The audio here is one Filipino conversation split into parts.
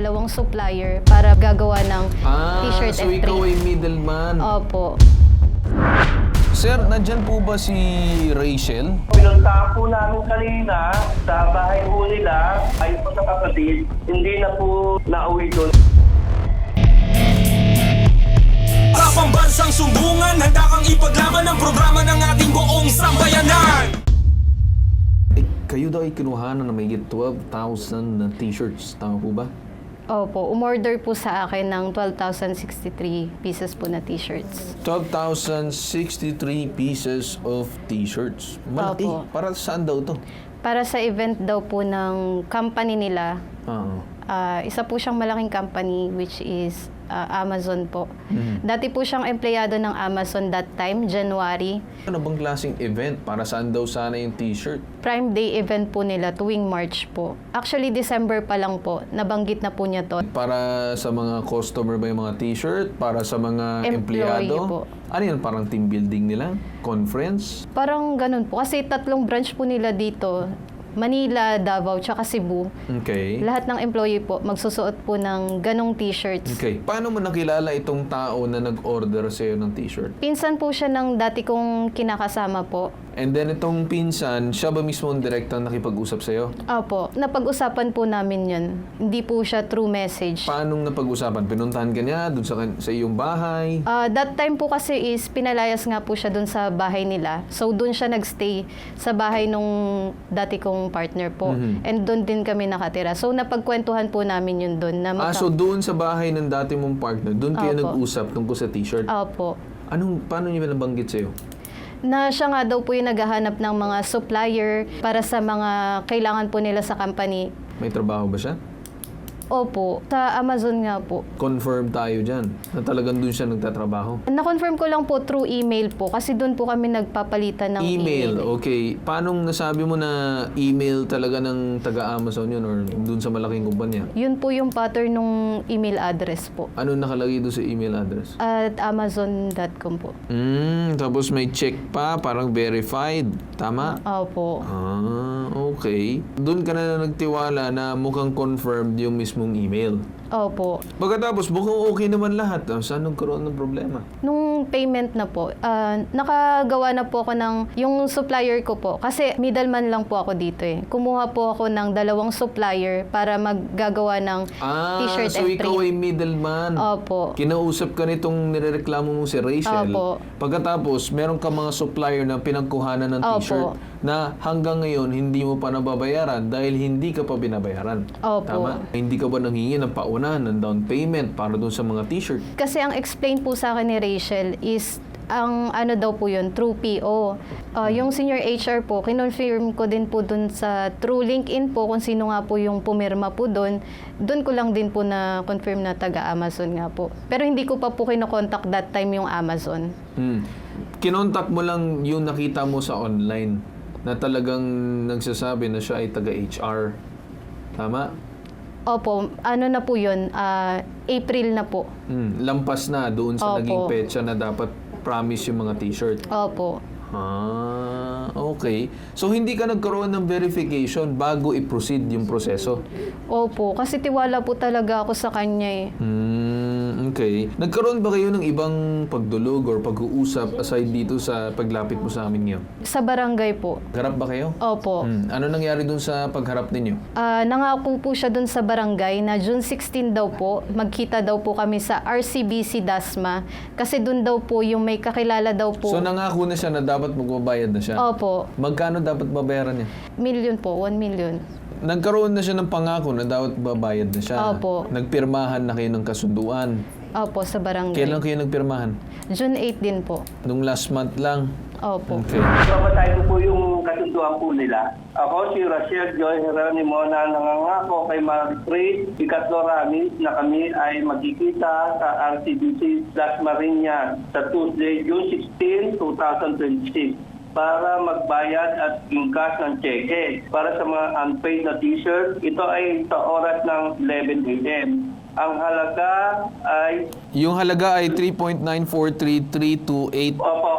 dalawang supplier para gagawa ng t-shirt so and ikaw print. ay middleman. Opo. Sir, nandyan po ba si Rachel? Pinuntahan po namin kanina sa bahay po nila, ayon po sa kapatid, hindi na po nauwi doon. Sa pambansang sumbungan, handa kang ipaglaban ang programa ng ating buong sambayanan. Kayo daw ay kinuhanan na may 12,000 na t-shirts. Tama po ba? Opo, umorder po sa akin ng 12,063 pieces po na t-shirts. 12,063 pieces of t-shirts. Malaki. Opo. Para saan daw to? Para sa event daw po ng company nila. Oo. Isa po siyang malaking company which is Amazon po. Dati po siyang empleyado ng Amazon that time, January. Ano bang klaseng event? Para saan daw sana yung t-shirt? Prime Day event po nila tuwing March po. Actually, December pa lang po. Nabanggit na po niya to. Para sa mga customer ba yung mga t-shirt? Para sa mga Employee empleyado? po. Ano yun? Parang team building nila? Conference? Parang ganun po. Kasi 3 branch po nila dito. Manila, Davao, tsaka Cebu. Okay. Lahat ng employee po magsusuot po ng ganong t-shirts. Okay. Paano mo nakilala itong tao na nag-order sa'yo ng t-shirt? Pinsan po siya ng dati kong kinakasama po. And then itong pinsan, siya ba mismo ang direktang nakipag-usap sa'yo? Opo, napag-usapan po namin yun. Hindi po siya through message. Paanong napag-usapan? Pinuntahan ka niya dun sa iyong bahay? That time po kasi is pinalayas nga po siya dun sa bahay nila. So dun siya nagstay sa bahay nung dati kong partner po. And dun din kami nakatira. So napagkwentuhan po namin yun dun. Na So doon sa bahay ng dati mong partner, doon kayo Opo. nag-usap tungkol sa t-shirt? Opo. Paano niya nabanggit sa'yo? Na siya nga daw po yung naghahanap ng mga supplier para sa mga kailangan po nila sa company. May trabaho ba siya? Opo, sa Amazon nga po. Confirm tayo dyan na talagang doon siya nagtatrabaho. Na-confirm ko lang po through email po kasi doon po kami nagpapalitan ng Email, okay. Paano nasabi mo na email talaga ng taga-Amazon yun or doon sa malaking kumpanya? Yun po yung pattern ng email address po. Ano nakalagay doon sa email address? At amazon.com po. Tapos may check pa, parang verified. Tama? Opo. Okay. Doon ka na nagtiwala na mukhang confirmed yung mismong email. Opo. Pagkatapos, mukhang okay naman lahat. Saan nagkaroon ng problema? Nung payment na po, nakagawa na po ako ng yung supplier ko po. Kasi middleman lang po ako dito eh. Kumuha po ako ng 2 supplier para maggagawa ng t-shirt so and ikaw print. ay middleman. Opo. Kinausap ka nitong nirereklamo mo si Rachel. Opo. Pagkatapos, meron ka mga supplier na pinagkuhanan ng Opo. t-shirt na hanggang ngayon hindi mo pa nababayaran dahil hindi ka pa binabayaran. Opo. Tama? Hindi ka ba nanghingi ng paunahan ng down payment para dun sa mga t-shirt? Kasi ang explain po sa akin ni Rachel is ang ano daw po yun, through PO. Yung senior HR po, kinonfirm ko din po dun sa through LinkedIn po kung sino nga po yung pumirma po dun. Dun ko lang din po na confirm na taga-Amazon nga po. Pero hindi ko pa po kinokontak that time yung Amazon. Kinontak mo lang yung nakita mo sa online na talagang nagsasabi na siya ay taga-HR. Tama? Opo, ano na po yun, April na po. Lampas na doon sa Opo. naging petsa na dapat promise yung mga t-shirt. Opo. Okay. So, hindi ka nagkaroon ng verification bago i-proceed yung proseso? Opo, kasi tiwala po talaga ako sa kanya eh. Okay. Nagkaroon ba kayo ng ibang pagdulog or pag-uusap aside dito sa paglapit mo sa amin ngayon? Sa barangay po. Harap ba kayo? Opo. Ano nangyari dun sa pagharap ninyo? Nangako po siya dun sa barangay na June 16 daw po, magkita daw po kami sa RCBC Dasma kasi dun daw po yung may kakilala daw po. So, nangako na siya na dapat magbabayad na siya? Opo. Magkano dapat babayaran niya? Million po, 1 million. Nagkaroon na siya ng pangako na dapat babayad na siya. Opo. Nagpirmahan na kayo ng kasunduan. Opo, sa barangay. Kailan kayo nagpirmahan? June 8 din po. Nung last month lang? Opo. Okay. Babatay ko po yung kasunduan po nila. Ako si Rachel Joy Geronimo na nangangako kay Margaret Picasso Ramis na kami ay magkikita sa RCBC Las Marinas sa Tuesday, June 16, 2026 para magbayad at ingkas ng cheque. Para sa mga unpaid na t-shirt, ito ay sa oras ng 11 a.m. Ang halaga ay... Yung halaga ay 3.943328. Opo.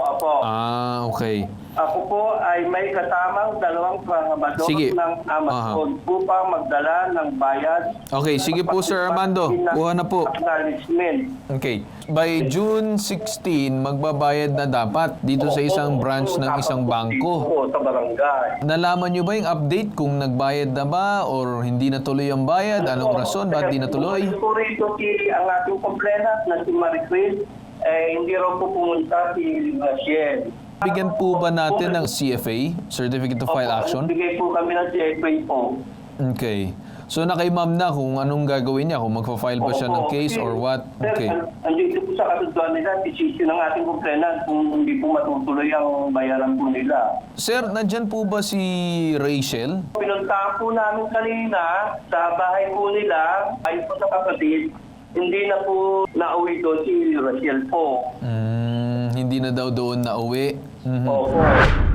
Okay. Ako po ay may kasamang 2 trabahador Sige. ng Amazon upang magdala ng bayad. Okay, sige po, Sir Armando. Kuha na po. Acknowledgement. Okay. By June 16, magbabayad na dapat dito sa isang branch ng isang bangko. Oo, sa barangay. Nalaman nyo ba yung update kung nagbayad na ba or hindi natuloy ang bayad? Anong rason? Ba't di natuloy? Po rito ang ating complainant na si Marie Chris, hindi raw po pumunta si Rachel. Bigyan po ba natin ng CFA, Certificate to File Action? Bigay po kami ng CFA po. Okay. So na kay ma'am na kung anong gagawin niya, kung magpa-file ba siya ng case or what? Okay. Sir, andito po sa kasunduan nila, decision ng ating complainant kung hindi po matutuloy ang bayaran po nila. Sir, nandyan po ba si Rachel? Pinuntahan po namin kanina sa bahay po nila, ayon po sa kapatid, hindi na po nauwi doon si Rachel po. Hindi na daw doon na uwi. Opo.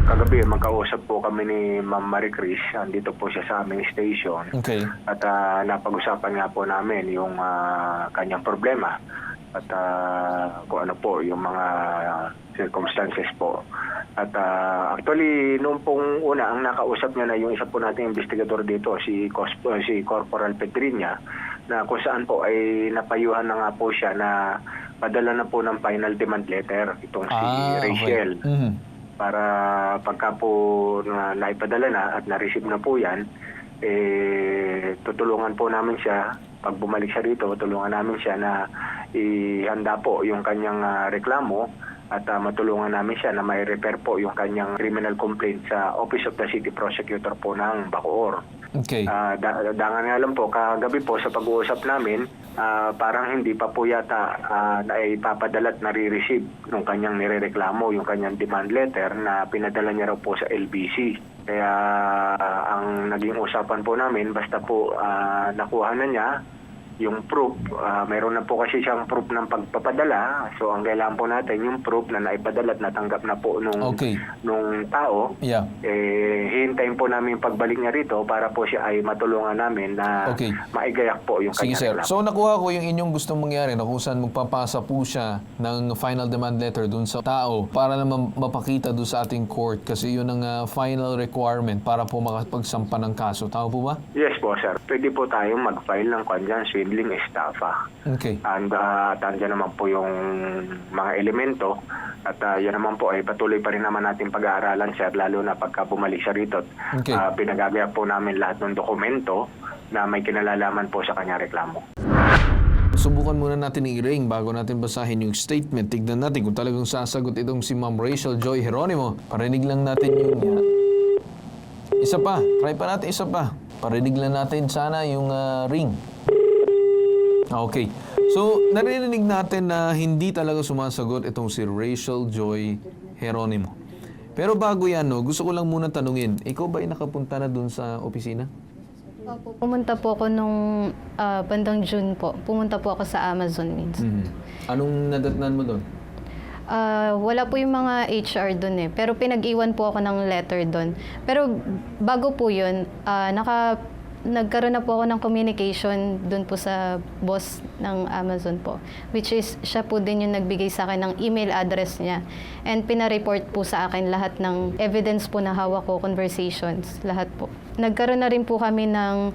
Kagabi, magkausap po kami ni Ma'am Marie Chris. Andito po siya sa aming station. Okay. At napag-usapan nga po namin yung kanyang problema. At kung ano po, yung mga circumstances po. At actually, noong pong una, ang nakausap niya na yung isa po nating investigador dito, si Corporal Petrinia, na kung saan po ay napayuhan na nga po siya na padala na po ng final demand letter itong si Rachel. Okay. Para pagka po naipadala na at na-receive na po yan, tutulungan po namin siya. Pag bumalik siya rito, tulungan namin siya na ihanda po yung kanyang reklamo at matulungan namin siya na may repair po yung kanyang criminal complaint sa Office of the City Prosecutor po ng Bacoor. Okay. Dangan nga lang po, kagabi po sa pag-uusap namin, parang hindi pa po yata ipapadala at nare-receive nung kanyang nirereklamo, yung kanyang demand letter na pinadala niya raw po sa LBC. Kaya ang naging usapan po namin, basta po nakuha na niya yung proof, mayroon na po kasi siyang proof ng pagpapadala. So ang kailangan po natin yung proof na naipadala at natanggap na po nung tao. Yeah. Hihintayin po namin yung pagbalik niya rito para po siya ay matulungan namin na maigayak po yung Sige, kanyang sir. reklamo. So nakuha ko yung inyong gustong mangyari na kung saan magpapasa po siya ng final demand letter dun sa tao para naman mapakita dun sa ating court kasi yun ang final requirement para po makapagsampa ng kaso. Tama po ba? Yes po, sir. Pwede po tayong mag-file ng kanyang swindling estafa. Okay. And andyan naman po yung mga elemento at yan naman po ay patuloy pa rin naman natin pag-aaralan, sir, lalo na pagka bumalik siya rito. Okay. Pinagagaya po namin lahat ng dokumento na may kinalalaman po sa kanyang reklamo. Subukan muna natin i-ring bago natin basahin yung statement. Tignan natin kung talagang sasagot itong si Ma'am Rachel Joy Geronimo. Parinig lang natin yung... Isa pa. Try pa natin isa pa. Parinig lang natin sana yung ring. Okay. So, narinig natin na hindi talaga sumasagot itong si Rachel Joy Geronimo. Pero bago yan, gusto ko lang muna tanungin, ikaw ba ay nakapunta na dun sa opisina? Opo, pumunta po ako nung bandang June po. Pumunta po ako sa Amazon Means. Anong nadatnan mo doon? Wala po yung mga HR doon eh. Pero pinag-iwan po ako ng letter doon. Pero bago po yun, nagkaroon na po ako ng communication doon po sa boss ng Amazon po. Which is, siya po din yung nagbigay sa akin ng email address niya. And pinareport po sa akin lahat ng evidence po na hawak ko, conversations, lahat po. Nagkaroon na rin po kami ng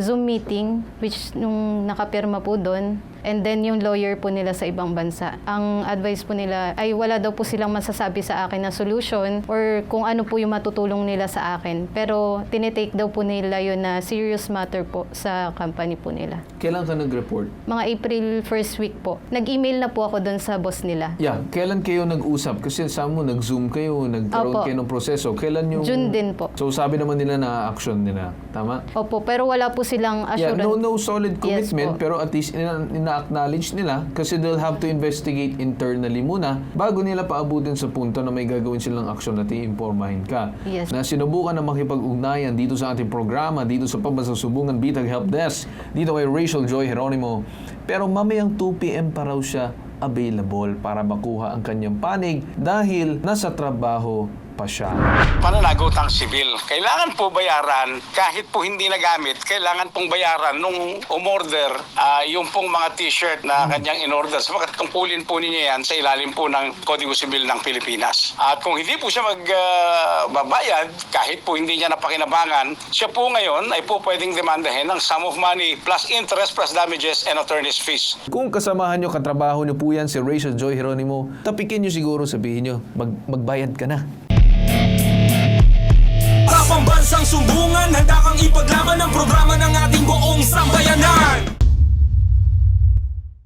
Zoom meeting, which nung nakapirma po doon. And then yung lawyer po nila sa ibang bansa. Ang advice po nila ay wala daw po silang masasabi sa akin na solution or kung ano po yung matutulong nila sa akin. Pero tinitake daw po nila yun na serious matter po sa company po nila. Kailan ka nag-report? Mga April 1st week po. Nag-email na po ako doon sa boss nila. Yeah. Kailan kayo nag-usap? Kasi sa mo, nag-Zoom kayo, nagkaroon Opo. kayo ng proseso. Kailan yung... June din po. So sabi naman nila na action nila. Tama? Opo, pero wala po silang assurance. Yeah, no solid Yes commitment, po. pero at least ina-acknowledge nila kasi they'll have to investigate internally muna bago nila paabutin sa punto na may gagawin silang aksyon at i-informahin ka. Yes. Na sinubukan na makipag-ugnayan dito sa ating programa, dito sa Pambansang Sumbungan Bitag Help Desk, dito kay Rachel Joy Geronimo. Pero mamayang 2 p.m. pa raw siya available para makuha ang kanyang panig dahil nasa trabaho pa siya. Pananagutang sibil. Kailangan po bayaran kahit po hindi nagamit. Kailangan pong bayaran nung umorder yung pong mga t-shirt na kanyang in-order. Sapagkat tungkulin po ninyo yan sa ilalim po ng Kodigo Sibil ng Pilipinas. At kung hindi po siya magbabayad, kahit po hindi niya napakinabangan, siya po ngayon ay po pwedeng demandahin ng sum of money plus interest plus damages and attorney's fees. Kung kasamahan nyo, katrabaho nyo po yan si Rachel Joy Geronimo, tapikin nyo siguro, sabihin nyo, magbayad ka na. Sa pambansang sumbungan, handa kang ipaglaban